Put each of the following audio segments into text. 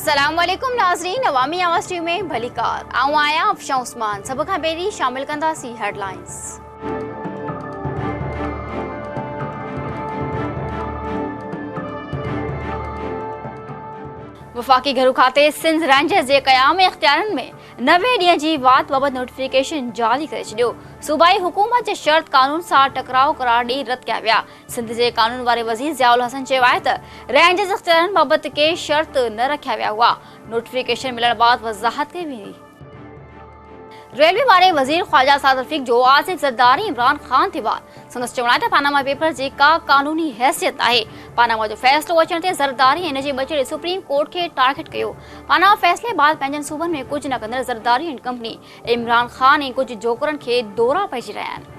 अस्सलामुअलैकुम नाज़रीन, अवामी आवाज़ टीवी में भली कार आऊं आया अफशा उस्मान। सब खां पहिरीं शामिल कंदासीं हेडलाइंस। वफाकी घरू खाते सिंध रेंजर्स जे क़याम इख्तियारनि में 90 ॾींहं जी वात बाबति नोटिफिकेशन जारी करे छॾियो। सूबाई हुकूमत जे शर्त कानून सां टकराव करार ॾेई रद्द कया विया। सिंध जे कानून वारे वज़ीर ज़ियाउल हसन चयो आहे त रेंजर्स इख्तियारनि बाबति के शर्त न रखिया विया हुआ। नोटिफिकेशन मिलण बाद वज़ाहत कई वेंदी। रेलवे वारे वज़ीर ख्वाजा साद रफ़ीक जो आसिफ ज़रदारी इमरान खान ते वार संदसि चवण आहे त पानामा पेपर जी का कानूनी हैसियत आहे। पानामा जो फ़ैसिलो अचण ते ज़रदारी हिन जे बचिड़े सुप्रीम कोर्ट खे टारगेट कयो। पानामा फ़ैसिले बाद पंहिंजनि सूबनि में कुझु न कंदड़ ज़रदारी एंड कंपनी इमरान खान ऐं कुझु जोकरनि खे दौरा पइजी रहिया आहिनि।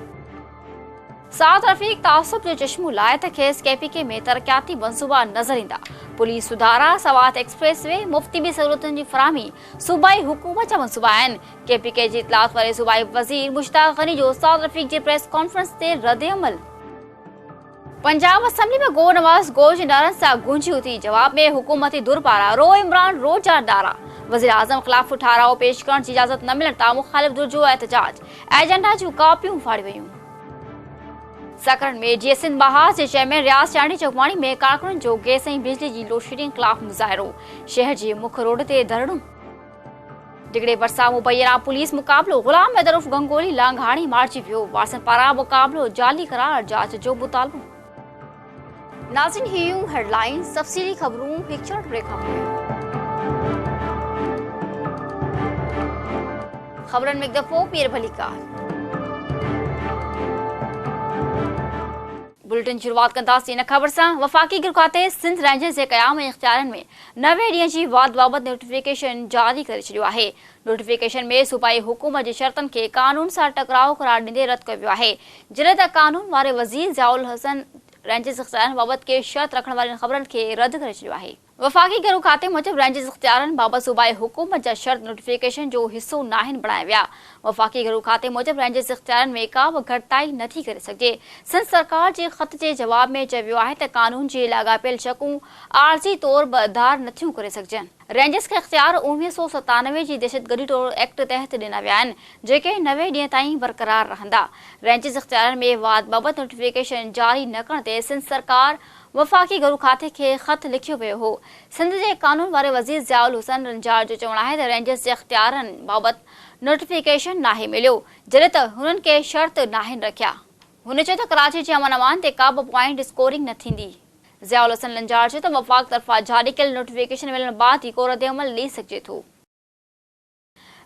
साद रफ़ीक तासुब जो चश्मो लाए त खेसि केपीके में तरक़ियाती मंसूबा नज़र ईंदा। पुलिस सुधारा, सवात एक्सप्रेस वे, मुफ़्ती बि सहूलियतुनि जी फ़राहमी सूबाई हुकूमत जा मंसूबा आहिनि। केपीके जी इतलात वारे सूबाई वज़ीर मुश्ताक गनी जो साद रफ़ीक जे प्रेस कॉन्फ्रेंस ते रद्द अमल। पंजाब असम्बली में गो नवाज़ गो जे नारनि सां गूंजी उथी। जवाब में हुकूमती धुर पारां रो इमरान रो जा नारा। वज़ीर आज़म ख़िलाफ़ ठाराव पेश करण जी इजाज़त न मिलण तां मुख़ालिफ़ धुर जो एहतजाज। एजेंडा जूं कापियूं फाड़ी वयूं। सकरन में जीअं सिंध बहास जे चेयरमैन रियाज़ चांडी चौकवाणी में कारकुननि जो गैस ऐं बिजली जी लोडशेडिंग ख़िलाफ़ मुज़ाहिरो। शहर जे मुख्य रोड ते धरणो। डिगड़े भरिसां मुबैना पुलिस मुक़ाबिलो ग़ुलाम महदरूफ़ गंगोली लांघाणी मारिजी वियो। वारसन पारां मुक़ाबिलो जाली करार जांच जो मुतालबो। नाज़रीन, हीयूं हेडलाइंस। तफ़सीली ख़बरूं हिकु शॉर्ट ब्रेक खां पोइ। ख़बरनि में हिकु दफ़ो पीर भली कार। बुलेटिन शुरुआत कंदासीं इन ख़बर सां। वफ़ाकी घरू खाते सिंध रेंजर्स जे क़याम इख्तियारनि में 90 ॾींहं जी वाद बाबति नोटिफिकेशन जारी करे छॾियो आहे। नोटिफिकेशन में सूबाई हुकूमत जे शर्तनि खे कानून सां टकराव करार ॾींदे रद्द कयो वियो आहे। जॾहिं त कानून वारे वज़ीर ज़ियाउल हसन रेंजर्स इख्तियारनि बाबति के शर्त रखण वारनि ख़बरनि खे रद्द करे छॾियो आहे। वफ़ाकी घरू खाते मूजिब रेंजर्स इख्तियारनि बाबति सूबाई हुकूमत जा शर्त नोटिफिकेशन जो हिसो नाहिनि बणाया विया। वफ़ाकी घरू खाते मूजिब रेंजर्स इख्तियारनि में का बि घटिताई नथी करे सघिजे। सिंध सरकार जे ख़त जे जवाब में चयो वियो आहे त कानून जे लाॻापियल शकूं आरज़ी तौर बधार नथियूं करे सघिजनि। रेंजर्स खे इख्तियार 1997 जी दहशतगर्दी टोल एक्ट तहत ॾिना विया आहिनि, जेके 90 ॾींहं ताईं बरक़रार रहंदा। रेंजर्स इख्तियारनि में वाद बाबति नोटिफिकेशन जारी न करण ते सिंध सरकार वफ़ाकी घरू खाते खे ख़त लिखियो वियो हो। सिंध जे कानून वारे वज़ीर ज़ियाउल हुसैन रंजार जो चवणु आहे त रेंजर्स जे इख्तियारनि बाबति नोटिफिकेशन नाहे मिलियो, जॾहिं त हुननि के शर्त नाहिनि रखिया। हुन चयो त कराची जे अमन अमान ते का बि पॉइंट स्कोरिंग न थींदी। ज़ियाउल हसन रंजार चयो त वफ़ाक़ तरफ़ां जारी कयल नोटिफिकेशन मिलण बाद ई को रद्द अमल ॾेई सघिजे थो।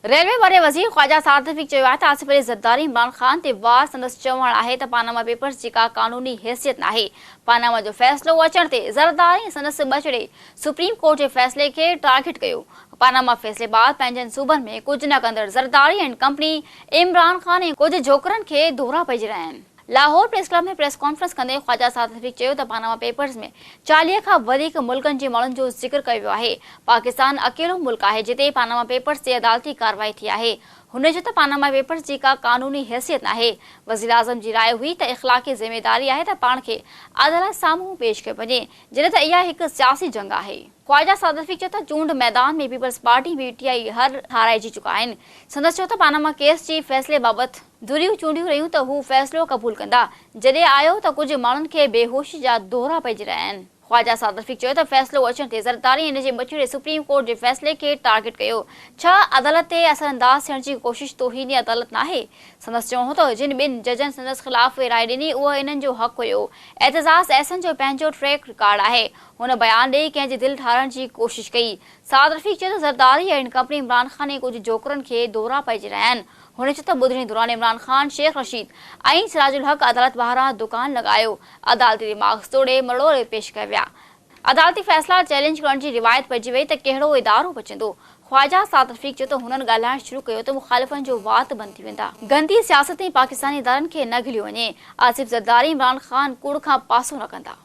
रेलवे वारे वज़ीर ख्वाजा साद रफ़ीक चयो आहे त आसिफ अली ज़रदारी इमरान खान ते वार संदसि चवणु आहे त पानामा पेपर्स जी का कानूनी हैसियत नाहे। पानामा जो फ़ैसिलो अचण ते ज़रदारी संदसि बचिड़े सुप्रीम कोर्ट जे फ़ैसिले खे टारगेट कयो। पानामा फ़ैसिले बाद पंहिंजनि सूबनि में कुझु न कंदड़ ज़रदारी एंड कंपनी इमरान खान ऐं कुझु जोकरनि खे दौरा पइजी रहिया आहिनि। लाहौर प्रेस क्लब में प्रेस कॉन्फ्रेंस कंदे ख्वाजा साद रफ़ीक चयो त पानामा पेपर्स में 40 खां वधीक मुल्कनि जे माण्हुनि जो ज़िक्र कयो वियो आहे। पाकिस्तान अकेलो मुल्क आहे जिते पानामा पेपर्स ते अदालती कार्रवाई थी आहे। हुन चयो त पानामा पेपर्स जी का कानूनी हैसियत नाहे। वज़ीर आज़म जी राय हुई त इख़्लाक़ी ज़िम्मेदारी आहे त पाण खे अदालत साम्हूं पेश कयो वञे, जॾहिं त इहा हिकु सियासी जंग आहे। ख्वाजा साद रफ़ीक चयो त चूंड मैदान में पीपल्स पार्टी PTI हर हाराइजी चुका आहिनि। संदसि चयो त पानामा केस जी फ़ैसिले बाबति धुरियूं चूंडियूं रहियूं त हू फ़ैसिलो क़बूल कंदा। जॾहिं आयो त कुझु माण्हुनि खे बेहोशी जा दौरा पइजी रहिया आहिनि। ख्वाजा साद रफ़ीक चयो त फ़ैसिलो अचण ते ज़रदारी हिन जे बचिड़े सुप्रीम कोर्ट जे फ़ैसिले खे टारगेट कयो। छा अदालत ते असरअंदाज़ थियण जी कोशिश तौहीनी अदालत नाहे? संदसि चवणो हो त जिन ॿिनि जजनि संदसि ख़िलाफ़ राय ॾिनी उहा इन्हनि जो हक़ हुयो। एतज़ाज़ अहसन जो पंहिंजो ट्रैक रिकॉर्ड आहे। हुन बयान ॾेई कंहिंजी दिलि ठारण जी कोशिश कई। साद रफ़ीक चयो त ज़रदारी एंड कंपनी इमरान खान ऐं कुझु जोकरनि खे दौरा पइजी रहिया आहिनि। हुन चयो त ॿुधणी दौरान इमरान खान, शेख रशीद ऐं सिराजुल हक़ अदालत ॿाहिरां दुकान लॻायो। अदालती दिमाग़ तोड़े मड़ोड़े पेश कया विया। अदालती फ़ैसिला चैलेंज करण जी रिवायत पइजी वई त कहिड़ो इदारो बचंदो। ख्वाजा साद रफ़ीक चयो त हुननि ॻाल्हाइण शुरू कयो त मुख़ालिफ़नि जो वात बंदि थी वेंदा। गंदी सियासत ऐं पाकिस्तानी इदारनि खे न घिलियो वञे। आसिफ ज़रदारी इमरान खान कूड़ खां पासो न कंदा।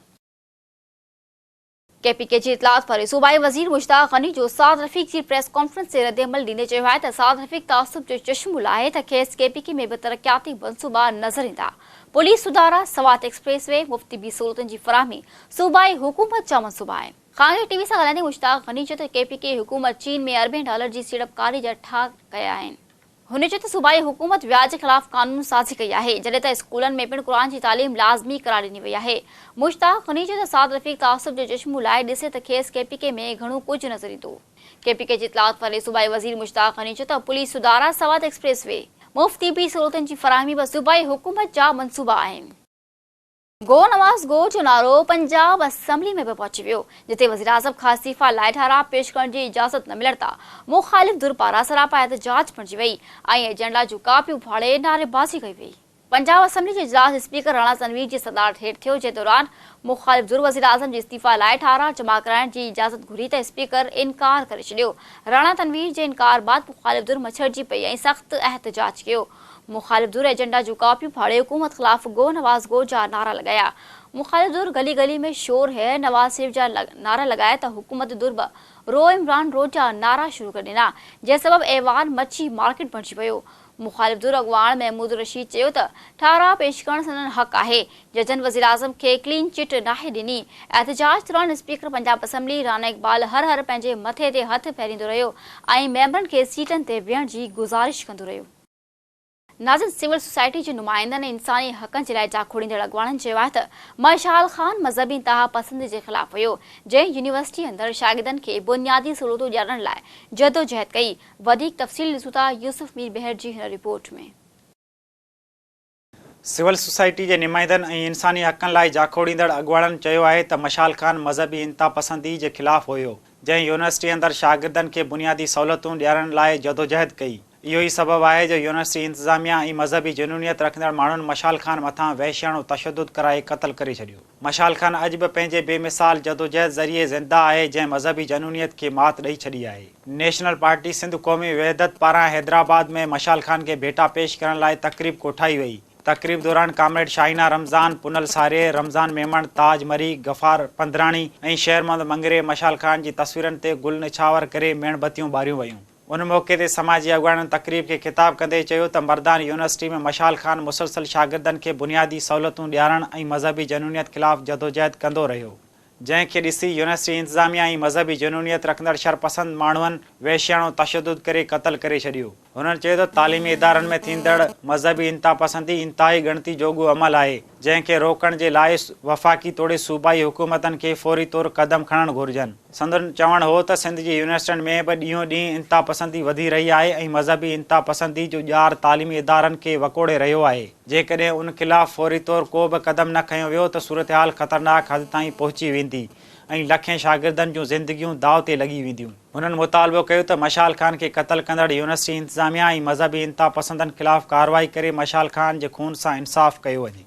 केपीके जी इतलात वारे सूबाई वज़ीर मुश्ताक गनी जो साद रफ़ीक जी प्रेस कॉन्फ्रेंस ते रद्द अमल ॾींदे चयो आहे त साद रफ़ीक तासुब जो चश्मो लाहे त खेसि केपीके में बि तरक़ियाती मंसूबा नज़र ईंदा। पुलिस सुधारा, सवात एक्सप्रेस वे, मुफ़्ती बि सहूलियतुनि जी फ़राहमी सूबाई हुकूमत जा मंसूबा आहिनि। कांग्रेस टीवी सां ॻाल्हाईंदे मुश्ताक ग़नी चयो त केपीके हुकूमत चीन में अरबें डॉलर जी सीड़पकारी जा ठाक कया आहिनि। हुन चयो त सूबाई हुकूमत व्याज ख़िलाफ़ कानून साज़ी कई आहे, जॾहिं त स्कूलनि में पिणु क़ुर जी तालीम लाज़मी करार ॾिनी वई आहे। मुश्ताक ग़नी चयो त साद रफ़ीक तासुब जो चश्मो लाइ ॾिसे त खेसि केपीके में घणो कुझु नज़र ईंदो। केपीके जी इतलात वारे सूबाई वज़ीर मुश्ताक ग़नी चयो त पुलिस सुधारा, सवात एक्सप्रेस वे, मुफ़्ती बि सहूलियतुनि जी फराहमी बि सूबाई हुकूमत जा मंसूबा आहिनि। गो नवाज़ गो जो नारो पंजाब असम्बली में भी पहुची वियो, जिते वज़ीर आज़म खां इस्तीफ़ा लाइ ठाराह पेश करण जी इजाज़त न मिलण तां मुख़ालिफ़ धुर पारां सरापा एहतजाज बणिजी वई ऐं एजेंडा जूं कापियूं फाड़े नारेबाज़ी कई वई। पंजाब असम्बली जो इजलास स्पीकर राणा तनवीर जी सदारत हेठि थियो, जे दौरान मुख़ालिफ़ धुर वज़ीर आज़म जे इस्तीफ़ा लाइ ठाराह जमा कराइण जी इजाज़त घुरी त स्पीकर इनकार करे छॾियो। राणा तनवीर जे इनकार बाद मुख़ालिफ़ धुर मछड़जी पई ऐं सख़्त एहतजाज कयो। मुख़ालिफ़ धुर एजेंडा जूं कापियूं फाड़े हुकूमत ख़िलाफ़ गो नवाज़ गो जा नारा लगाया। मुख़ालिफ़ धुर गली गली में शोर है नवाज़ शरीफ़ जा नारा लगाए त हुकूमत धुर बि रो इमरान रो जा नारा शुरू करे ॾिना, जंहिं सबबि ऐवान मच्छी मार्केट बणिजी वियो। मुख़ालिफ़ धुर अॻवान महमूद रशीद चयो त ठाराह पेश करण संदन हक़ आहे। जजनि वज़ीर आज़म खे क्लीन चिट नाहे ॾिनी। एहतजाज दौरान स्पीकर पंजाब असम्बली राना इक़बाल हर पंहिंजे मथे ते हथ फेरींदो रहियो ऐं मेंबरनि खे सीटनि ते विहण जी गुज़ारिश कंदो रहियो। नाज़िन, सिविल सोसाइटी जे नुमाइंदनि ऐं इंसानी हक़नि जे लाइ जाखोड़ींदड़ अॻवाननि चयो आहे त मशाल ख़ान मज़हबी इंतहा पसंदी जे ख़िलाफ़ हुयो, जंहिं यूनिवर्सिटी अंदरि शागिर्दनि खे बुनियादी सहूलियतूं ॾियण लाइ जदोजहद कई। वधीक तफ़सील ॾिसूं था यूसुफ मीर बहर जी हिन रिपोर्ट में। सिविल सोसाइटी जे नुमाइंदनि ऐं इंसानी हक़नि लाइ जाखोड़ींदड़ अॻवाननि चयो आहे त मशाल ख़ान मज़हबी इंतहा पसंदी जे ख़िलाफ़ हुयो, जंहिं यूनिवर्सिटी अंदरि शागिर्दनि खे बुनियादी सहूलियतूं ॾियण लाइ जदोजहद कई। इहो ई सबबु आहे जो यूनिवर्सिटी इंतिज़ामिया ऐं मज़हबी जुनूनियत रखंदड़ माण्हुनि मशाल ख़ान मथां वहशियाणो तशदुद कराए क़त्ल करे छॾियो। मशाल ख़ान अॼु बि पंहिंजे बेमिसाल जदोजहद ज़रिए ज़िंदा आहे, जंहिं मज़हबी जुनूनियत खे मात ॾेई छॾी आहे। नेशनल पार्टी सिंध क़ौमी वहदत पारां हैदराबाद में मशाल ख़ान खे भेटा पेश करण लाइ तक़रीब कोठाई वई। तक़रीब दौरान कामरेड शाहीना रमज़ान, पुनल सारे, रमज़ान मेमण, ताज मरी, गफ़ार पंधराणी ऐं शेर मोहम्मद मंगरे मशाल ख़ान जी तस्वीरनि ते गुल निछावर करे मेणबतियूं ॿारियूं वयूं। उन मौक़े ते समाजी अॻवाननि तक़रीब खे ख़िताब कंदे चयो त मर्दान यूनिवर्सिटी में मशाल ख़ान मुसलसल शागिर्दनि खे बुनियादी सहूलियतूं ॾियारण ऐं मज़हबी जुनूनियत ख़िलाफ़ जदोजहद कंदो रहियो, जंहिंखे ॾिसी यूनिवर्सिटी इंतिज़ामिया ऐं मज़हबी जुनूनियत रखंदड़ शरपसंद माण्हुनि वहशियाणो तशदुद करे क़त्ल करे छॾियो। हुननि चयो त तालीमी इदारनि में थींदड़ मज़हबी इंतहा पसंदी इंतहाई ॻणती जोॻो अमल आहे, जंहिंखे रोकण जे लाइ वफ़ाक़ी तोड़े सूबाई हुकूमतनि खे फ़ौरी तौरु क़दम खणणु घुरिजनि। संदन चवणु हो त सिंध जी यूनिवर्सिटियुनि में बि ॾींहों ॾींहुं इंतहा पसंदी वधी रही आहे ऐं मज़हबी इंतहा पसंदी जो ॼार तालीमी इदारनि खे वकोड़े रहियो आहे। जेकॾहिं उन ख़िलाफ़ फ़ौरी तौरु को बि क़दम न खयो वियो त सूरत हाल ख़तरनाक हद ताईं पहुची वेंदी ऐं लखें शागिर्दनि जूं ज़िंदगियूं दाव ते लॻी वेंदियूं। हुननि मुतालबो कयो त मशाल ख़ान खे क़त्ल कंदड़ यूनिवर्सिटी इंतिज़ामिया ऐं मज़हबी इंतहा पसंदनि ख़िलाफ़ कार्रवाई करे मशाल ख़ान जे खून सां इंसाफ़ कयो वञे।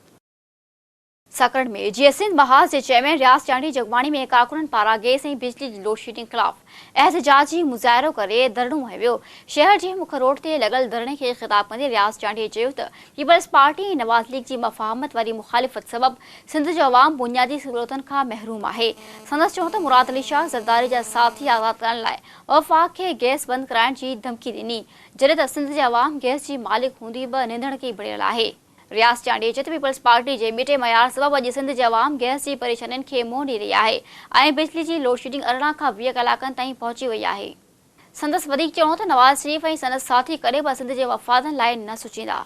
सकड़ में जीअं सिंध महाज़ जे चेयरमैन रियाज़ चांडी जगवाणी में कारकुननि पारां गैस ऐं बिजली जी लोड शेडिंग ख़िलाफ़ एहतजाजी मुज़ाहिरो करे धरणो हयो वियो। शहर जे मुख्य रोड ते लॻल धरणे खे ख़िताब कंदे रियाज़ चांडीअ चयो त पीपल्स पार्टी ऐं नवाज़ लीग जी मफ़ाहमत वारी मुख़ालिफ़त सबबि सिंध जो अवाम बुनियादी सहूलियतुनि खां महरूम आहे। संदसि चयो त मुराद अली शाह ज़रदारी जा साथी आज़ादु करण लाइ वफ़ाक़ खे गैस बंदि कराइण जी धमकी ॾिनी, जॾहिं त सिंध जे अवाम गैस जी मालिक हूंदी बि निंदड़की बणियल आहे। रियाज़ चांडीअ चयो त पीपल्स पार्टी जे ॿिटे मयार सबबि अॼु सिंध जे अवाम गैस जी परेशानियुनि खे मुंहुं ॾेई रही आहे ऐं बिजली जी लोड शेडिंग 18 खां 20 कलाकनि ताईं पहुची वई आहे। संदसि वधीक चयो त नवाज़ शरीफ़ ऐं संदसि साथी कॾहिं बि सिंध जे वफ़ादनि लाइ न सोचींदा।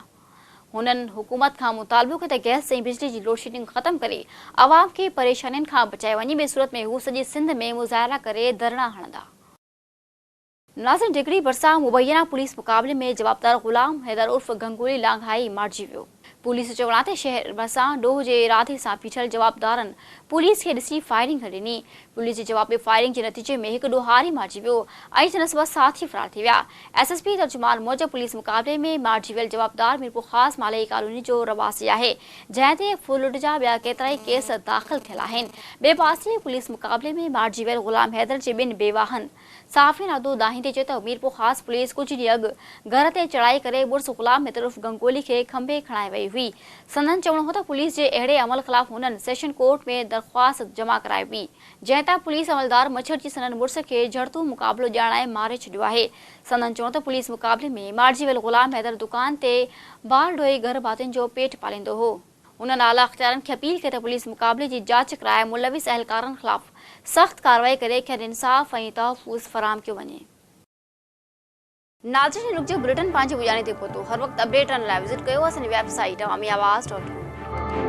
हुननि हुकूमत खां मुतालबो कयो त गैस ऐं बिजली जी लोड शेडिंग ख़तमु करे अवाम खे परेशानियुनि खां बचाए वञे, ॿिए सूरत में हू सॼी सिंध में मुज़ाहिरा करे धरणा हणंदा। नाज़िन, डिगरी भरिसां मुबैना पुलिस मुक़ाबले में जवाबदार ग़ुलाम हैदर उर्फ़ गंगोली लांघाई मारिजी वियो। पुलिस चवण आहे त शहर भरिसां ॾोह जे इरादे सां बीठल जवाबदारनि पुलिस खे ॾिसी फायरिंग करे ॾिनी। पुलिस जे जवाबी फायरिंग जे नतीजे में हिकु ॾोहारी मारिजी वियो ऐं संदसि ॿ साथी फरार थी विया। एसएसपी तर्जुमान मूजिबि पुलिस मुक़ाबले में मारिजी वियल जवाबदार मीरपुर ख़ासि मालई कॉलोनी जो रवासी आहे, जंहिं ते फुलुड जा ॿिया केतिराई केस दाख़िल थियल आहिनि। ॿिए पासे पुलिस मुक़ाबले में मारिजी वियल ग़ुलाम हैदर जे ॿिनि बेवाहनि साफ़ी नादो दाहिंदे चयो त मीरपुर ख़ासि पुलिस कुझु ॾींहं अॻु घर ते चढ़ाई करे मुड़ुस ग़ुलाम हैदर उर्फ़ गंगोली खे खंभे खणाए वई हुई। संदन चवणो हो त पुलिस जे अहिड़े अमल ख़िलाफ़ हुननि सेशन कोर्ट में दरख़्वास्त जमा कराई हुई, जंहिं तां पुलिस अमलदार मच्छर जी संदन मुड़ुस खे झड़तो मुक़ाबिलो ॼाणाए मारे छॾियो आहे। संदन चवणो त पुलिस मुक़ाबले में मारिजी वियल ग़ुलाम हैदर दुकान ते बार ॾोई घर भातियुनि जो पेट पालींदो हो। उन्हनि आला अख़्तियारनि खे अपील कई त पुलिस मुक़ाबले जी जांच कराए मुलविस अहलकारनि ख़िलाफ़ सख़्त कार्रवाई करे खेनि इंसाफ़ ऐं तहफ़्फ़ुज़ फराहम कयो वञे। नाज़रीन, रुक जो बुलेटिन पंहिंजे बुनियादी ते पहुतो हर वक़्तु अपडेट लाइ विज़िट कयो असांजी वेबसाइट awamiawaaz.com।